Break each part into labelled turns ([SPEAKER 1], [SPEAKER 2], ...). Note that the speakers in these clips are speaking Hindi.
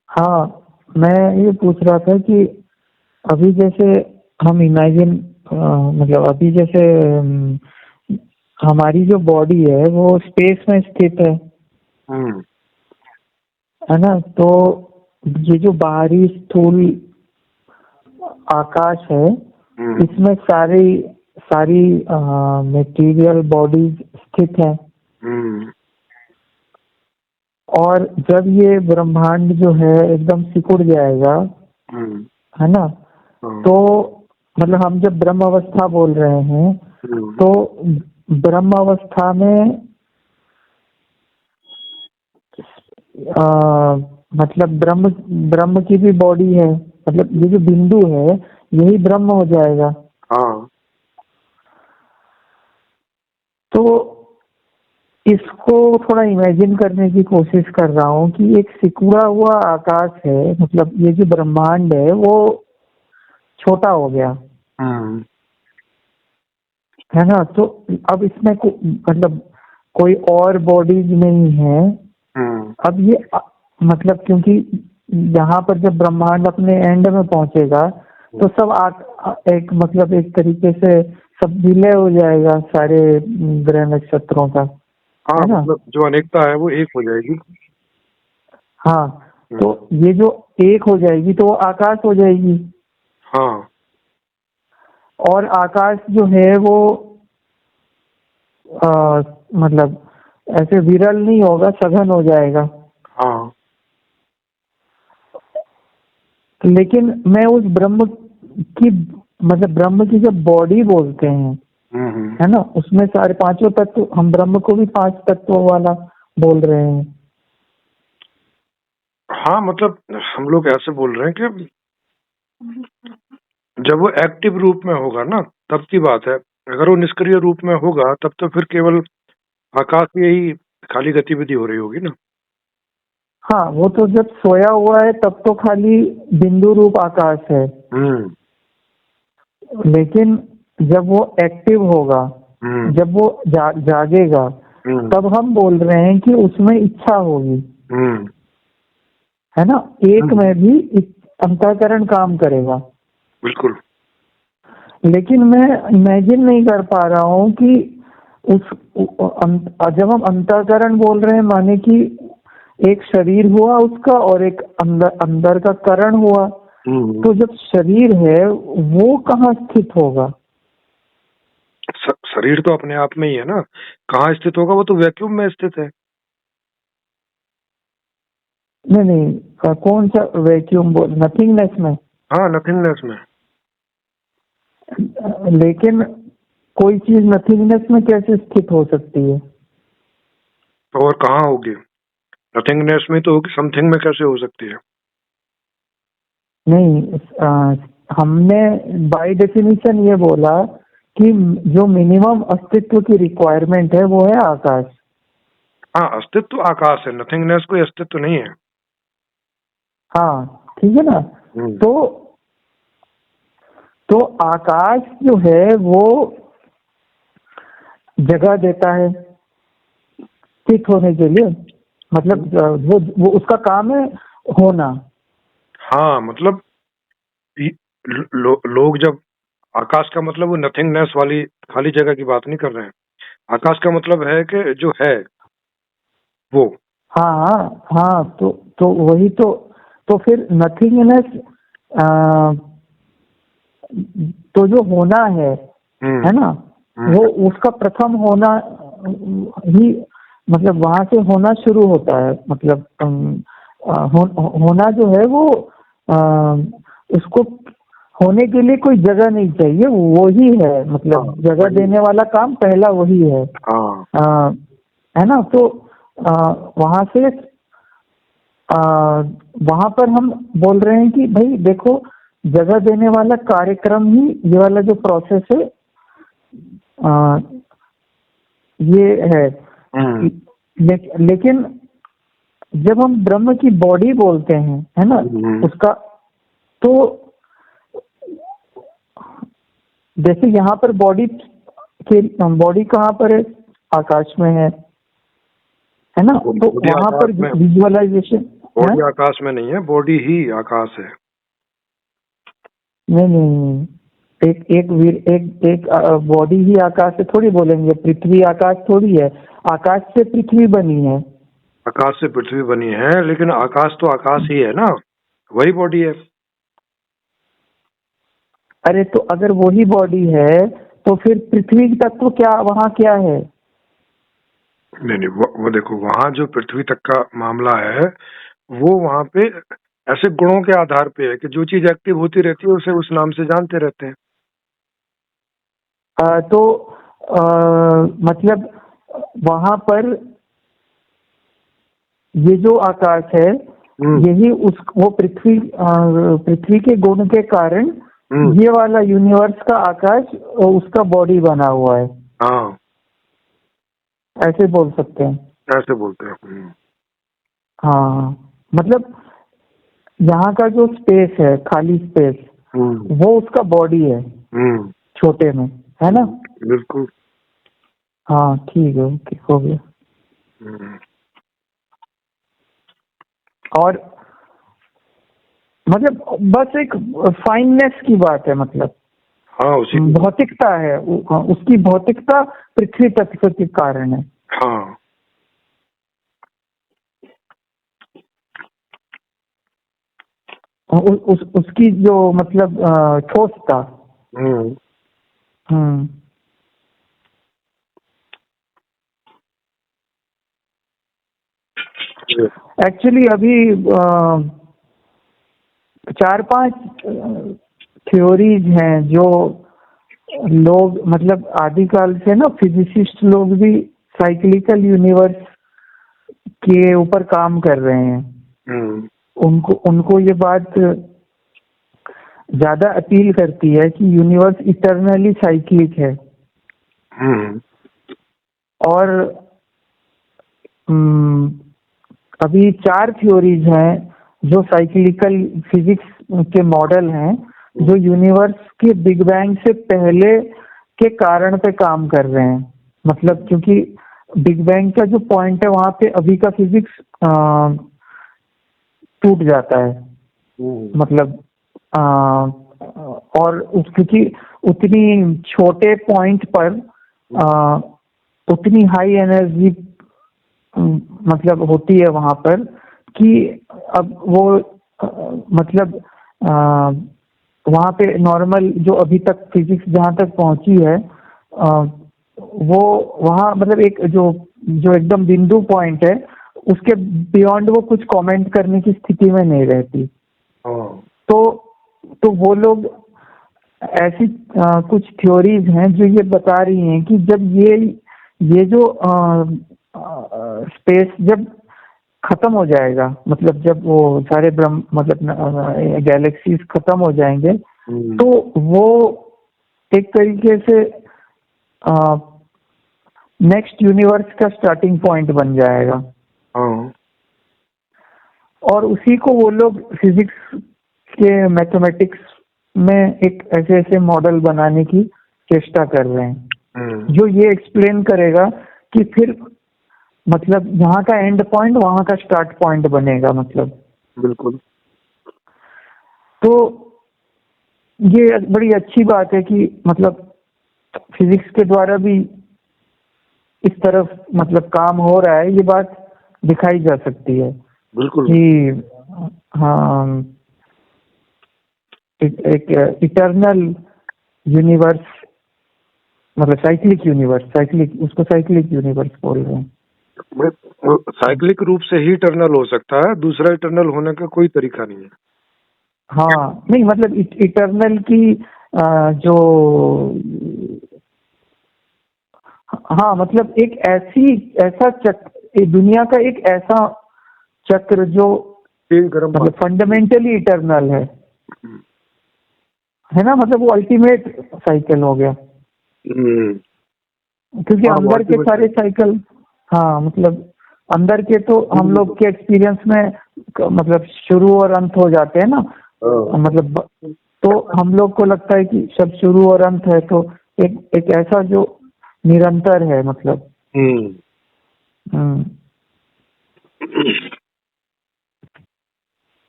[SPEAKER 1] हाँ, मैं ये पूछ रहा था कि अभी जैसे हम इमेजिन मतलब अभी जैसे हमारी जो बॉडी है वो स्पेस में स्थित
[SPEAKER 2] हम्म
[SPEAKER 1] है ना? तो ये जो बाहरी स्थूल आकाश है,
[SPEAKER 2] हम्म
[SPEAKER 1] इसमें सारी सारी मटेरियल बॉडीज स्थित है।
[SPEAKER 2] हम्म
[SPEAKER 1] और जब ये ब्रह्मांड जो है एकदम सिकुड़ जाएगा,
[SPEAKER 2] हम्म
[SPEAKER 1] है ना,
[SPEAKER 2] हाँ,
[SPEAKER 1] तो मतलब हम जब ब्रह्म अवस्था बोल रहे हैं,
[SPEAKER 2] हम्म
[SPEAKER 1] तो ब्रह्म अवस्था में आ, मतलब ब्रह्म ब्रह्म की भी बॉडी है, मतलब ये जो बिंदु है यही ब्रह्म हो जाएगा।
[SPEAKER 2] हाँ,
[SPEAKER 1] तो इसको थोड़ा इमेजिन करने की कोशिश कर रहा हूँ कि एक सिकुड़ा हुआ आकाश है, मतलब ये जो ब्रह्मांड है वो छोटा हो गया,
[SPEAKER 2] हम्म
[SPEAKER 1] है ना? तो अब इसमें मतलब कोई और बॉडीज नहीं है।
[SPEAKER 2] हम्म
[SPEAKER 1] अब ये मतलब क्योंकि यहाँ पर जब ब्रह्मांड अपने एंड में पहुंचेगा तो सब एक मतलब एक तरीके से सब विलय हो जाएगा सारे ग्रह नक्षत्रों का,
[SPEAKER 2] हाँ,
[SPEAKER 1] है ना?
[SPEAKER 2] मतलब जो अनेकता है वो एक हो जाएगी।
[SPEAKER 1] हाँ, तो
[SPEAKER 2] हम्म
[SPEAKER 1] ये जो एक हो जाएगी तो वो आकाश हो जाएगी।
[SPEAKER 2] हाँ,
[SPEAKER 1] और आकाश जो है वो मतलब ऐसे विरल नहीं होगा, सघन हो जाएगा।
[SPEAKER 2] हाँ,
[SPEAKER 1] लेकिन मैं उस ब्रह्म की मतलब ब्रह्म की जब बॉडी बोलते हैं,
[SPEAKER 2] हम्म
[SPEAKER 1] है ना, उसमें सारे पांचों तत्व, हम ब्रह्म को भी 5 तत्वों वाला बोल रहे हैं।
[SPEAKER 2] हाँ, मतलब हम लोग ऐसे बोल रहे हैं कि जब वो एक्टिव रूप में होगा ना, तब की बात है। अगर वो निष्क्रिय रूप में होगा तब तो फिर केवल आकाश में ही खाली गतिविधि हो रही होगी ना।
[SPEAKER 1] हाँ, वो तो जब सोया हुआ है तब तो खाली बिंदु रूप आकाश है,
[SPEAKER 2] हम्म
[SPEAKER 1] लेकिन जब वो एक्टिव होगा,
[SPEAKER 2] हम्म
[SPEAKER 1] जब वो जागेगा,
[SPEAKER 2] हम्म
[SPEAKER 1] तब हम बोल रहे हैं कि उसमें इच्छा होगी,
[SPEAKER 2] हम्म
[SPEAKER 1] है ना? एक
[SPEAKER 2] हम्म,
[SPEAKER 1] में भी अंतःकरण काम करेगा।
[SPEAKER 2] बिल्कुल।
[SPEAKER 1] लेकिन मैं इमेजिन नहीं कर पा रहा हूँ कि जब हम अंतःकरण बोल रहे हैं माने कि एक शरीर हुआ उसका और एक अंदर अंदर का करण हुआ,
[SPEAKER 2] हम्म
[SPEAKER 1] तो जब शरीर है वो कहाँ स्थित होगा?
[SPEAKER 2] शरीर तो अपने आप में ही है ना। कहाँ स्थित होगा? वो तो वैक्यूम में स्थित है।
[SPEAKER 1] नहीं नहीं, कौन सा वैक्यूम बोल, नथिंगनेस में?
[SPEAKER 2] हाँ, नथिंगनेस में।
[SPEAKER 1] लेकिन कोई चीज नथिंगनेस में कैसे स्थित हो सकती है?
[SPEAKER 2] तो और कहाँ होगी? नथिंगनेस में तो होगी, समथिंग में कैसे हो सकती है?
[SPEAKER 1] नहीं, हमने बाय डेफिनेशन ये बोला कि जो मिनिमम अस्तित्व की रिक्वायरमेंट है वो है आकाश।
[SPEAKER 2] हाँ, अस्तित्व आकाश है, नथिंगनेस कोई अस्तित्व नहीं है।
[SPEAKER 1] हाँ, ठीक है ना?
[SPEAKER 2] हम्म
[SPEAKER 1] तो तो आकाश जो है वो जगह देता है स्थित होने के लिए, मतलब वो उसका काम है होना।
[SPEAKER 2] हाँ, मतलब लोग जब आकाश का मतलब वो नथिंगनेस वाली खाली जगह की बात नहीं कर रहे हैं। आकाश का मतलब है कि जो है वो।
[SPEAKER 1] हाँ हाँ हाँ, तो वही तो फिर नथिंगनेस, तो जो होना है ना,
[SPEAKER 2] हम्म
[SPEAKER 1] वो उसका प्रथम होना ही, मतलब वहां से होना शुरू होता है, मतलब होना जो है वो उसको होने के लिए कोई जगह नहीं चाहिए, वही है,
[SPEAKER 2] हाँ,
[SPEAKER 1] मतलब जगह
[SPEAKER 2] वही।
[SPEAKER 1] देने वाला काम पहला वही है।
[SPEAKER 2] हाँ,
[SPEAKER 1] है ना? तो वहां से वहां पर हम बोल रहे हैं कि भाई देखो, जगह देने वाला कार्यक्रम ही ये वाला जो प्रोसेस है, आ, ये है।
[SPEAKER 2] हम्म
[SPEAKER 1] लेकिन जब हम ब्रह्म की बॉडी बोलते हैं, है ना,
[SPEAKER 2] हम्म
[SPEAKER 1] उसका, तो जैसे यहाँ पर बॉडी कहाँ पर है? आकाश में है ना? तो
[SPEAKER 2] बुद्धि
[SPEAKER 1] वहां
[SPEAKER 2] आकाश
[SPEAKER 1] पर
[SPEAKER 2] में।
[SPEAKER 1] विजुअलाइजेशन
[SPEAKER 2] बॉडी आकाश में नहीं है, बॉडी ही आकाश है।
[SPEAKER 1] नहीं नहीं, एक बॉडी ही आकाश से थोड़ी बोलेंगे, पृथ्वी आकाश थोड़ी है, आकाश से पृथ्वी बनी है।
[SPEAKER 2] आकाश से पृथ्वी बनी है, लेकिन आकाश तो आकाश ही है ना, वही बॉडी है।
[SPEAKER 1] अरे तो अगर वही बॉडी है तो फिर पृथ्वी तत्व क्या वहाँ क्या है?
[SPEAKER 2] नहीं नहीं, वो देखो, वहां जो पृथ्वी तक का मामला है वो वहां पे ऐसे गुणों के आधार पे है कि जो चीज एक्टिव होती रहती है उसे उस नाम से जानते रहते हैं।
[SPEAKER 1] तो मतलब वहां पर ये जो आकाश है, यही वो पृथ्वी के गुण के कारण ये वाला यूनिवर्स का आकाश उसका बॉडी बना हुआ है।
[SPEAKER 2] हाँ,
[SPEAKER 1] ऐसे बोल सकते हैं,
[SPEAKER 2] ऐसे बोलते हैं।
[SPEAKER 1] हाँ, मतलब यहाँ का जो स्पेस है, खाली स्पेस, वो उसका बॉडी है, छोटे में, है ना?
[SPEAKER 2] बिल्कुल।
[SPEAKER 1] हाँ ठीक है, ओके, हो गया। और मतलब बस एक फाइननेस की बात है, मतलब
[SPEAKER 2] हाँ, उसी
[SPEAKER 1] भौतिकता है, उसकी भौतिकता पृथ्वी तत्व के कारण है।
[SPEAKER 2] हाँ,
[SPEAKER 1] उसकी जो मतलब ठोसता। एक्चुअली अभी 4-5 थ्योरीज हैं जो लोग मतलब आदिकाल से ना, फिजिसिस्ट लोग भी साइक्लिकल यूनिवर्स के ऊपर काम कर रहे हैं। उनको ये बात ज्यादा अपील करती है कि यूनिवर्स इटरनली साइक्लिक है। और अभी 4 थ्योरीज हैं जो साइक्लिकल फिजिक्स के मॉडल हैं, जो यूनिवर्स के बिग बैंग से पहले के कारण पे काम कर रहे हैं। मतलब क्योंकि बिग बैंग का जो पॉइंट है वहां पे अभी का फिजिक्स टूट जाता है, मतलब और क्योंकि उतनी छोटे पॉइंट पर उतनी हाई एनर्जी मतलब होती है वहां पर कि अब वो मतलब वहां पे नॉर्मल जो अभी तक फिजिक्स जहां तक पहुंची है, वो वहां मतलब एक जो एकदम बिंदु पॉइंट है, उसके बियॉन्ड वो कुछ कमेंट करने की स्थिति में नहीं रहती। तो वो लोग ऐसी कुछ थ्योरीज हैं जो ये बता रही हैं कि जब ये जो स्पेस जब खत्म हो जाएगा, मतलब जब वो सारे मतलब गैलेक्सीज खत्म हो जाएंगे, तो वो एक तरीके से नेक्स्ट यूनिवर्स का स्टार्टिंग पॉइंट बन जाएगा। और उसी को वो लोग फिजिक्स के मैथमेटिक्स में एक ऐसे मॉडल बनाने की चेष्टा कर रहे हैं, जो ये एक्सप्लेन करेगा कि फिर मतलब यहाँ का एंड पॉइंट वहां का स्टार्ट पॉइंट बनेगा, मतलब।
[SPEAKER 2] बिल्कुल।
[SPEAKER 1] तो ये बड़ी अच्छी बात है कि मतलब फिजिक्स के द्वारा भी इस तरफ मतलब काम हो रहा है, ये बात दिखाई जा सकती है।
[SPEAKER 2] बिल्कुल
[SPEAKER 1] कि हाँ, एक इटर्नल यूनिवर्स, मतलब साइक्लिक यूनिवर्स, उसको साइक्लिक यूनिवर्स बोल रहे हैं।
[SPEAKER 2] साइक्लिक रूप से ही इटर्नल हो सकता है, दूसरा इटर्नल होने का कोई तरीका नहीं है।
[SPEAKER 1] हाँ नहीं, मतलब इटर्नल की जो हाँ मतलब एक ऐसा चक्र, दुनिया का एक ऐसा चक्र जो मतलब फंडामेंटली इटर्नल है ना, मतलब वो अल्टीमेट साइकिल हो गया। क्योंकि अंदर के सारे साइकिल, हाँ मतलब अंदर के तो हम लोग के एक्सपीरियंस में मतलब शुरू और अंत हो जाते हैं ना, मतलब तो हम लोग को लगता है कि सब शुरू और अंत है, तो एक ऐसा जो निरंतर है, मतलब।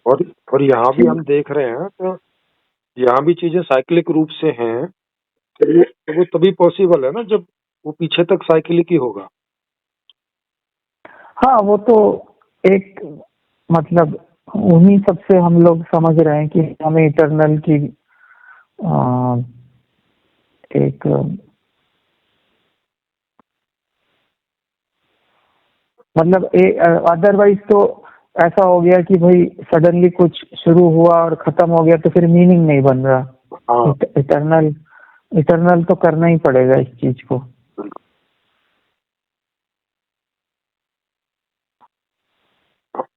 [SPEAKER 2] और यहाँ भी हम देख रहे हैं तो यहाँ भी चीजें साइक्लिक रूप से हैं, तो वो तभी पॉसिबल है ना जब वो पीछे तक साइकिलिक ही होगा।
[SPEAKER 1] हाँ, वो तो एक मतलब उन्हीं सबसे हम लोग समझ रहे हैं कि हमें इटरनल की एक मतलब अदरवाइज तो ऐसा हो गया कि भाई सडनली कुछ शुरू हुआ और खत्म हो गया तो फिर मीनिंग नहीं बन रहा।
[SPEAKER 2] हाँ
[SPEAKER 1] इटरनल इटरनल तो करना ही पड़ेगा इस चीज को।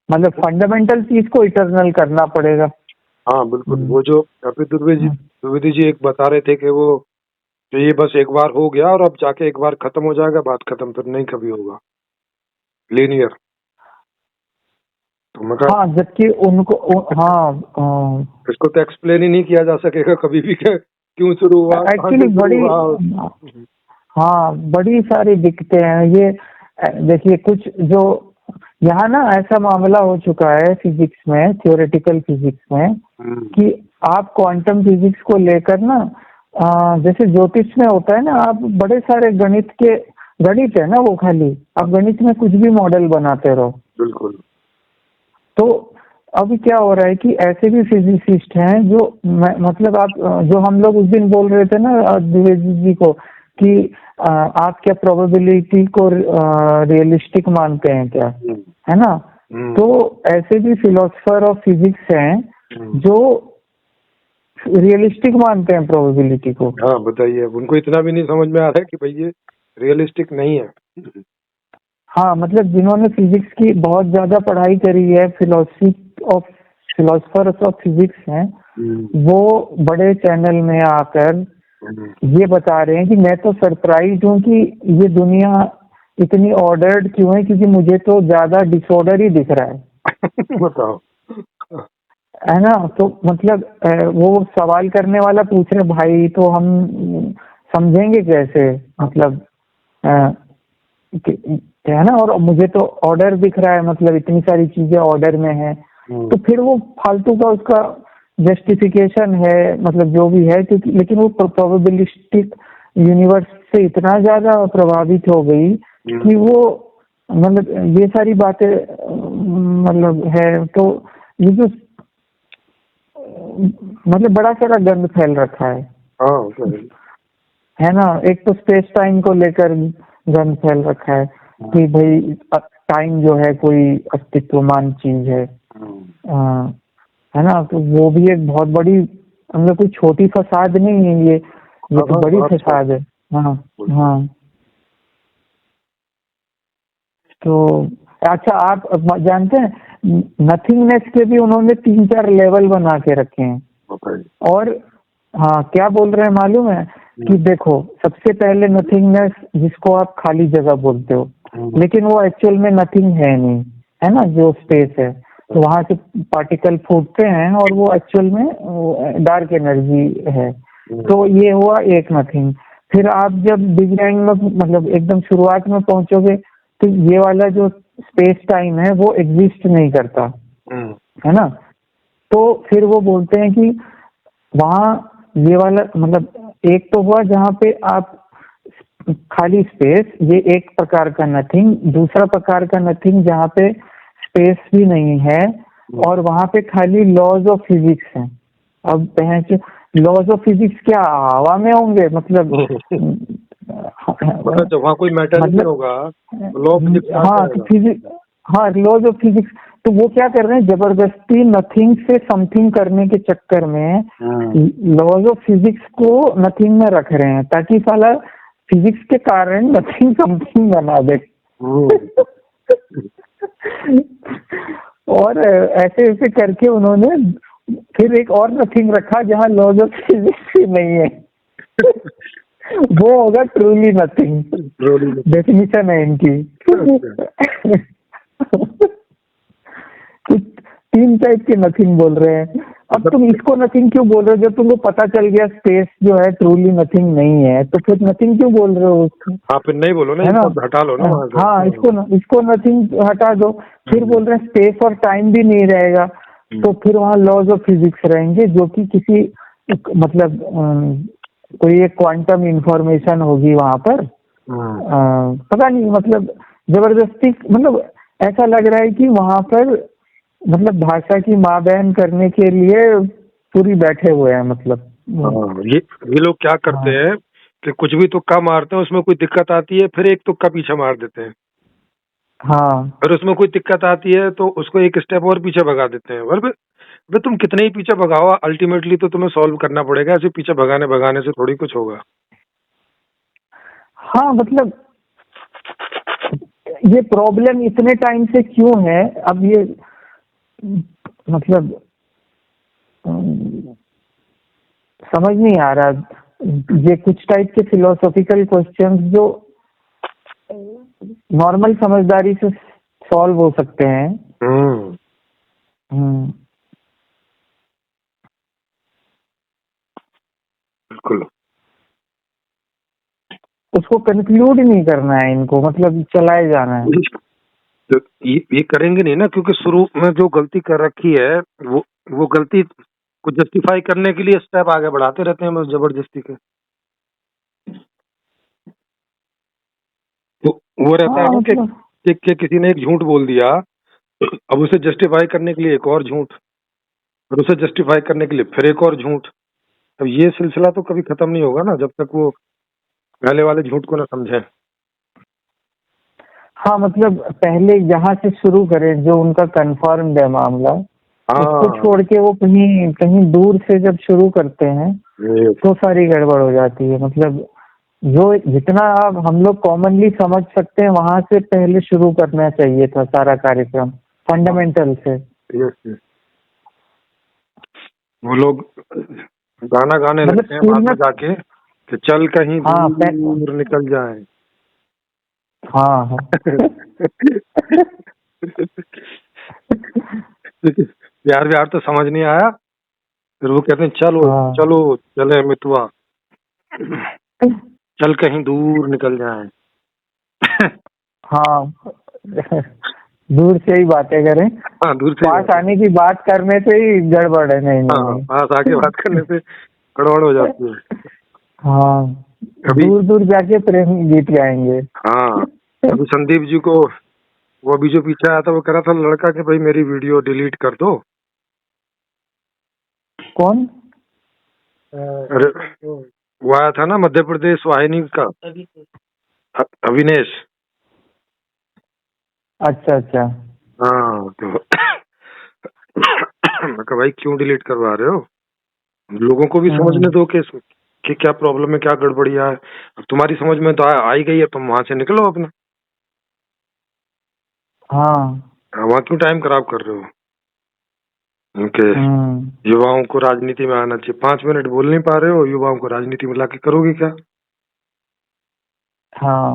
[SPEAKER 1] मतलब फंडामेंटल चीज को इटरनल करना पड़ेगा।
[SPEAKER 2] हाँ बिल्कुल। वो जो कपिल द्विवेदी जी एक बता रहे थे कि वो तो ये बस एक बार हो गया और अब जाके एक बार खत्म हो जाएगा, बात खत्म, फिर नहीं कभी होगा लीनियर। तो मैं
[SPEAKER 1] हाँ, जबकि उनको हाँ
[SPEAKER 2] इसको तो एक्सप्लेन ही नहीं किया जा सकेगा कभी भी कि क्यों शुरू हुआ,
[SPEAKER 1] एक्चुअली बड़ी हाँ बड़ी सारी दिक्कतें हैं ये। देखिए कुछ जो यहाँ ना ऐसा मामला हो चुका है फिजिक्स में, थियोरेटिकल फिजिक्स में, कि आप क्वांटम फिजिक्स को लेकर ना जैसे ज्योतिष में होता है ना, आप बड़े सारे गणित है ना, वो खाली आप गणित में कुछ भी मॉडल बनाते रहो।
[SPEAKER 2] बिल्कुल।
[SPEAKER 1] तो अभी क्या हो रहा है कि ऐसे भी फिजिसिस्ट हैं जो मतलब आप जो हम लोग उस दिन बोल रहे थे ना द्विवेदी जी को कि आप क्या प्रोबेबिलिटी को रियलिस्टिक मानते हैं क्या, है ना? तो ऐसे भी फिलोसफर ऑफ फिजिक्स हैं जो रियलिस्टिक मानते हैं प्रोबेबिलिटी को।
[SPEAKER 2] हाँ बताइए, उनको इतना भी नहीं समझ में आ रहा है कि भाई ये रियलिस्टिक नहीं है।
[SPEAKER 1] हाँ, मतलब जिन्होंने फिजिक्स की बहुत ज्यादा पढ़ाई करी है, फिलोसफर्स ऑफ फिजिक्स हैं, वो बड़े चैनल में आकर ये बता रहे हैं कि मैं तो सरप्राइज हूँ कि ये दुनिया इतनी ऑर्डर्ड क्यों है, क्योंकि मुझे तो ज्यादा डिसऑर्डर ही दिख रहा है।
[SPEAKER 2] बताओ,
[SPEAKER 1] है ना? तो मतलब वो सवाल करने वाला पूछ रहे भाई तो हम समझेंगे कैसे, मतलब है ना? और मुझे तो ऑर्डर दिख रहा है, मतलब इतनी सारी चीजें ऑर्डर में है। तो फिर वो फालतू का उसका जस्टिफिकेशन है, मतलब जो भी है, क्योंकि लेकिन वो प्रोबेबिलिस्टिक यूनिवर्स से इतना ज्यादा प्रभावित हो गई कि वो मतलब ये सारी बातें मतलब है। तो ये जो मतलब बड़ा सारा गंद फैल रखा है। है ना? एक तो स्पेस टाइम को लेकर गंद फैल रखा है कि भाई टाइम जो है कोई अस्तित्वमान चीज है ना? तो वो भी एक बहुत बड़ी, मतलब कोई छोटी फसाद नहीं है ये तो बड़ी फसाद है। हाँ हाँ। तो अच्छा, आप जानते हैं नथिंगनेस के भी उन्होंने 3-4 लेवल बना के रखे हैं। और हाँ, क्या बोल रहे हैं मालूम है कि देखो, सबसे पहले नथिंगनेस जिसको आप खाली जगह बोलते हो, लेकिन वो एक्चुअल में नथिंग है नहीं, है ना? जो स्पेस है, तो वहां से पार्टिकल फूटते हैं और वो एक्चुअल में डार्क एनर्जी है। तो ये हुआ एक नथिंग। फिर आप जब बिग बैंग में मतलब एकदम शुरुआत में पहुंचोगे तो ये वाला जो स्पेस टाइम है वो एग्जिस्ट नहीं करता, है ना? तो फिर वो बोलते हैं कि वहाँ ये वाला मतलब एक तो हुआ जहाँ पे आप खाली स्पेस, ये एक प्रकार का नथिंग। दूसरा प्रकार का नथिंग जहाँ पे स्पेस भी नहीं है और वहाँ पे खाली लॉज ऑफ फिजिक्स हैं। अब लॉज ऑफ फिजिक्स क्या हवा में होंगे? मतलब
[SPEAKER 2] जब वहाँ कोई मैटर नहीं होगा, लॉ ऑफ फिजिक्स।
[SPEAKER 1] हाँ तो फिजिक्स, हाँ लॉज ऑफ फिजिक्स। तो वो क्या कर रहे हैं, जबरदस्ती नथिंग से समथिंग करने के चक्कर में लॉज ऑफ फिजिक्स को नथिंग में रख रहे हैं ताकि साला फिजिक्स के कारण नथिंग समथिंग बना दे। और ऐसे ऐसे करके उन्होंने फिर एक और नथिंग रखा जहाँ लॉज ऑफ फिजिक्स ही नहीं है। वो होगा ट्रूली नथिंग। डेफिनेशन है इनकी। कुछ 3 टाइप के नथिंग बोल रहे हैं। अब तुम इसको नथिंग क्यों बोल रहे हो? जब तुमको पता चल गया स्पेस जो है ट्रूली नथिंग नहीं है, तो फिर नथिंग क्यों बोल रहे हो उसको?
[SPEAKER 2] हाँ, फिर नहीं बोलो ना, हटा लो ना।
[SPEAKER 1] हाँ, इसको नथिंग हटा दो। फिर बोल रहे हैं स्पेस और टाइम भी नहीं रहेगा। तो फिर वहाँ लॉज ऑफ फिजिक्स रहेंगे जो कि किसी मतलब कोई एक क्वांटम इंफॉर्मेशन होगी वहाँ पर। पता नहीं मतलब जबरदस्ती मतलब ऐसा लग रहा है कि वहाँ पर मतलब भाषा की माँ बहन करने के लिए पूरी बैठे हुए हैं मतलब।
[SPEAKER 2] ये लोग क्या करते हैं कि कुछ भी तुक्का मारते हैं, उसमें कोई दिक्कत आती है फिर एक तुक्का पीछे मार देते हैं।
[SPEAKER 1] हाँ
[SPEAKER 2] फिर उसमें कोई दिक्कत आती है तो उसको एक स्टेप और पीछे भगा देते हैं। वे तुम कितने ही पीछे भगाओ, अल्टीमेटली तो तुम्हें सॉल्व करना पड़ेगा। ऐसे पीछे भगाने भगाने से थोड़ी कुछ होगा।
[SPEAKER 1] हाँ मतलब ये प्रॉब्लम इतने टाइम से क्यों है अब ये मतलब समझ नहीं आ रहा। ये कुछ टाइप के फिलोसॉफिकल क्वेश्चंस जो नॉर्मल समझदारी से सॉल्व हो सकते हैं।
[SPEAKER 2] बिल्कुल।
[SPEAKER 1] उसको कंक्लूड नहीं करना है इनको, मतलब चलाए जाना है।
[SPEAKER 2] तो ये करेंगे नहीं ना, क्योंकि शुरू में जो गलती कर रखी है वो गलती को जस्टिफाई करने के लिए स्टेप आगे बढ़ाते रहते हैं बस जबरदस्ती के। तो वो रहता है ना कि किसी ने एक झूठ बोल दिया, अब उसे जस्टिफाई करने के लिए एक और झूठ, और उसे जस्टिफाई करने के लिए फिर एक और झूठ। अब ये सिलसिला तो कभी खत्म नहीं होगा ना जब तक वो पहले वाले झूठ को ना समझे।
[SPEAKER 1] हाँ मतलब पहले यहाँ से शुरू करें जो उनका कंफर्म्ड है मामला, उसको छोड़ के वो कहीं कहीं दूर से जब शुरू करते हैं तो सारी गड़बड़ हो जाती है। मतलब जो जितना आप हम लोग कॉमनली समझ सकते हैं वहां से पहले शुरू करना चाहिए था सारा कार्यक्रम फंडामेंटल से।
[SPEAKER 2] वो लोग गाना गाने लगते हैं बाद में जाके कि चल कहीं दूर निकल जाए।
[SPEAKER 1] हाँ
[SPEAKER 2] प्यार व्यार तो समझ नहीं आया, फिर वो कहते हैं चलो चलो चले मितवा, चल कहीं दूर निकल जाए।
[SPEAKER 1] हाँ दूर से ही बातें करें।
[SPEAKER 2] हाँ, दूर से
[SPEAKER 1] पास आने की बात करने से ही गड़बड़ है। नहीं
[SPEAKER 2] पास आके बात करने से गड़बड़ हो जाती है।
[SPEAKER 1] हाँ दूर दूर जाके प्रेम गीत गाएंगे।
[SPEAKER 2] हाँ अभी संदीप जी को वो अभी जो पीछे आया था वो कह रहा था लड़का कि भाई मेरी वीडियो डिलीट कर दो।
[SPEAKER 1] कौन?
[SPEAKER 2] अरे वो आया था ना मध्य प्रदेश वाहिनी का, अविनेश।
[SPEAKER 1] अच्छा अच्छा।
[SPEAKER 2] हाँ तो मैं कहा भाई क्यों डिलीट करवा रहे हो, लोगों को भी समझने दो कि क्या प्रॉब्लम है, क्या गड़बड़िया है। अब तुम्हारी समझ में तो आ ही गई है, तुम वहां से निकलो अपना।
[SPEAKER 1] हाँ
[SPEAKER 2] वहाँ क्यों टाइम खराब कर रहे हो? उनके युवाओं को राजनीति में आना चाहिए। 5 मिनट बोल नहीं पा रहे हो, युवाओं को राजनीति में लाके करोगे क्या?
[SPEAKER 1] हाँ